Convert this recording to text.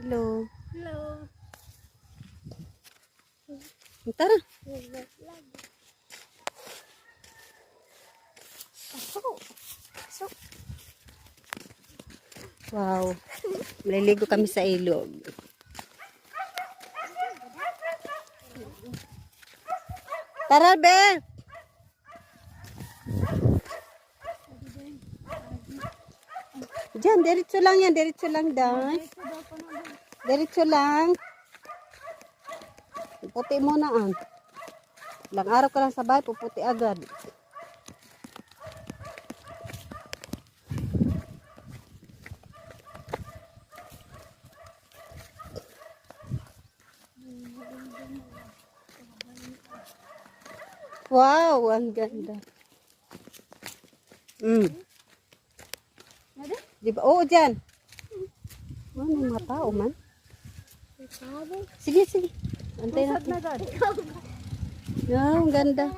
Hello. Hello. Tara. So, Wow. Maliligo kami sa ilog. Tara, be. Diyan, diretso lang yan. Diretso lang, dahil. Diretso lang. Puti muna, ah. Ilang araw ka lang sa bahay, puputi agad. Wow, ang ganda. Di ba? Oo, dyan. Oh, may mga tao man. Sige, sige. Antay natin. Wow, ang ganda.